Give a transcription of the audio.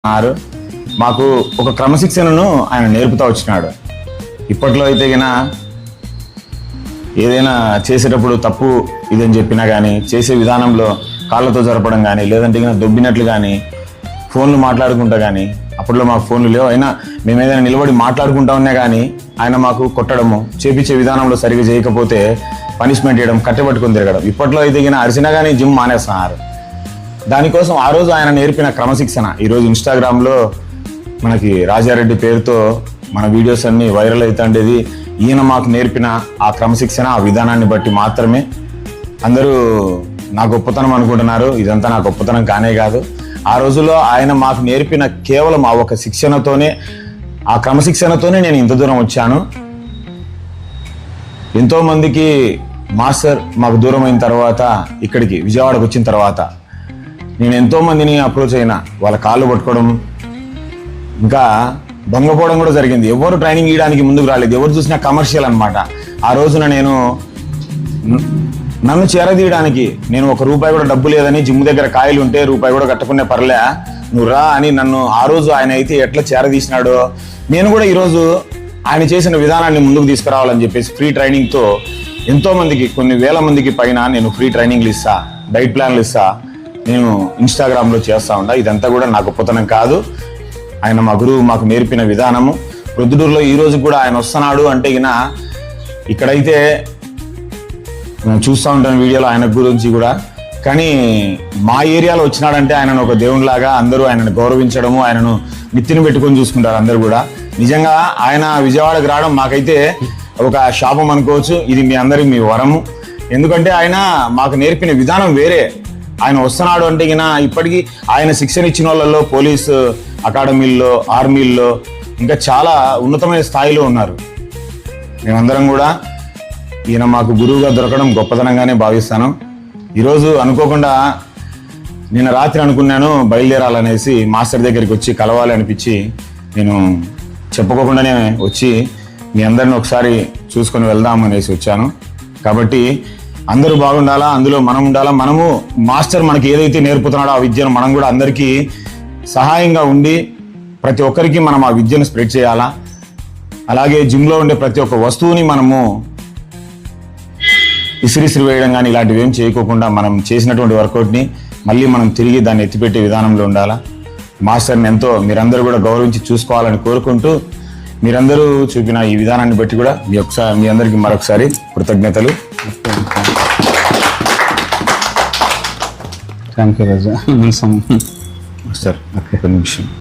మాకు ఒక క్రమశిక్షణను ఆయన నేర్పుతా వచ్చినాడు. ఇప్పట్లో అయితే గిన ఏదైనా చేసేటప్పుడు తప్పు ఇదని చెప్పినా కానీ, చేసే విధానంలో కాళ్ళతో జరపడం కానీ, లేదంటే గిన దొబ్బినట్లు కానీ, ఫోన్లు మాట్లాడుకుంటా కానీ, అప్పట్లో మాకు ఫోన్లు లేవు, అయినా మేము ఏదైనా నిలబడి మాట్లాడుకుంటా ఉన్నా కానీ ఆయన మాకు కొట్టడము, చేపించే విధానంలో సరిగ్గా చేయకపోతే పనిష్మెంట్ చేయడం, కట్టెపట్టుకుని తిరగడం. ఇప్పట్లో అయితే గిన అరిసినా కానీ జిమ్ మానేస్తున్నారు. దానికోసం ఆ రోజు ఆయన నేర్పిన క్రమశిక్షణ ఈరోజు ఇన్స్టాగ్రామ్లో మనకి రాజారెడ్డి పేరుతో మన వీడియోస్ అన్నీ వైరల్ అవుతుండేది. ఈయన మాకు నేర్పిన ఆ క్రమశిక్షణ, ఆ విధానాన్ని బట్టి మాత్రమే అందరూ నా గొప్పతనం అనుకుంటున్నారు. ఇదంతా నా గొప్పతనం కానే కాదు. ఆ రోజుల్లో ఆయన మాకు నేర్పిన కేవలం ఆ ఒక శిక్షణతోనే, ఆ క్రమశిక్షణతోనే నేను ఇంత దూరం వచ్చాను. ఎంతోమందికి మాస్టర్ మాకు దూరం అయిన తర్వాత, ఇక్కడికి విజయవాడకు వచ్చిన తర్వాత నేను ఎంతోమందిని అప్రోచ్ అయినా, వాళ్ళ కాళ్ళు పట్టుకోవడం, ఇంకా భంగపోవడం కూడా జరిగింది. ఎవరు ట్రైనింగ్ ఇవ్వడానికి ముందుకు రాలేదు, ఎవరు చూసినా కమర్షియల్ అనమాట. ఆ రోజున నన్ను చేరదీయడానికి, నేను ₹1 కూడా డబ్బు లేదని, జిమ్ దగ్గర కాయలు ఉంటే ₹1 కూడా కట్టుకునే పర్లే, నువ్వు రా అని నన్ను ఆ రోజు ఆయన అయితే ఎట్లా చేరదీసినాడో, నేను కూడా ఈరోజు ఆయన చేసిన విధానాన్ని ముందుకు తీసుకురావాలని చెప్పేసి ఫ్రీ ట్రైనింగ్తో ఎంతో మందికి, కొన్ని వేల మందికి పైన నేను ఫ్రీ ట్రైనింగ్లు ఇస్తా, డైట్ ప్లాన్లు ఇస్తా, నేను ఇన్స్టాగ్రామ్లో చేస్తూ ఉంటా. ఇదంతా కూడా నా గొప్పతనం కాదు, ఆయన మా గురువు మాకు నేర్పిన విధానము. ప్రొద్దుటూరులో ఈ రోజు కూడా ఆయన వస్తున్నాడు అంటే గిన, ఇక్కడైతే నేను చూస్తూ ఉంటాను వీడియోలో ఆయన గురించి కూడా, కానీ మా ఏరియాలో వచ్చినాడంటే ఆయనను ఒక దేవునిలాగా అందరూ ఆయనను గౌరవించడము, ఆయనను నెత్తిని పెట్టుకొని చూసుకుంటారు అందరూ కూడా. నిజంగా ఆయన విజయవాడకు రావడం మాకైతే ఒక శాపం అనుకోవచ్చు. ఇది మీ అందరికి మీ వరము. ఎందుకంటే ఆయన మాకు నేర్పిన విధానం వేరే. ఆయన వస్తున్నాడు అంటే గిన ఇప్పటికీ ఆయన శిక్షణ ఇచ్చిన వాళ్ళల్లో పోలీసు అకాడమీల్లో, ఆర్మీల్లో, ఇంకా చాలా ఉన్నతమైన స్థాయిలో ఉన్నారు. మేమందరం కూడా ఈయన మాకు గురువుగా దొరకడం గొప్పతనంగానే భావిస్తాను. ఈరోజు అనుకోకుండా నిన్న రాత్రి అనుకున్నాను బయలుదేరాలనేసి, మాస్టర్ దగ్గరికి వచ్చి కలవాలి అనిపించి, నేను చెప్పుకోకుండానే వచ్చి మీ అందరిని ఒకసారి చూసుకొని వెళ్దాం అనేసి వచ్చాను. కాబట్టి అందరూ బాగుండాలా, అందులో మనం ఉండాలా. మనము మాస్టర్ మనకి ఏదైతే నేర్పుతున్నాడో ఆ విద్యను మనం కూడా అందరికీ సహాయంగా ఉండి ప్రతి ఒక్కరికి మనం ఆ విద్యను స్ప్రెడ్ చేయాలా. అలాగే జిమ్లో ఉండే ప్రతి ఒక్క వస్తువుని మనము ఇసిరిసిరి వేయడం కానీ ఇలాంటివి ఏం చేయకోకుండా మనం చేసినటువంటి వర్కౌట్ని మళ్ళీ మనం తిరిగి దాన్ని ఎత్తిపెట్టే విధానంలో ఉండాలా. మాస్టర్ని ఎంతో మీరందరూ కూడా గౌరవించి చూసుకోవాలని కోరుకుంటూ, మీరందరూ చూపిన ఈ విధానాన్ని బట్టి కూడా మీ అందరికీ మరొకసారి కృతజ్ఞతలు. Thank you Raja. సార్ ఒక నిమిషం.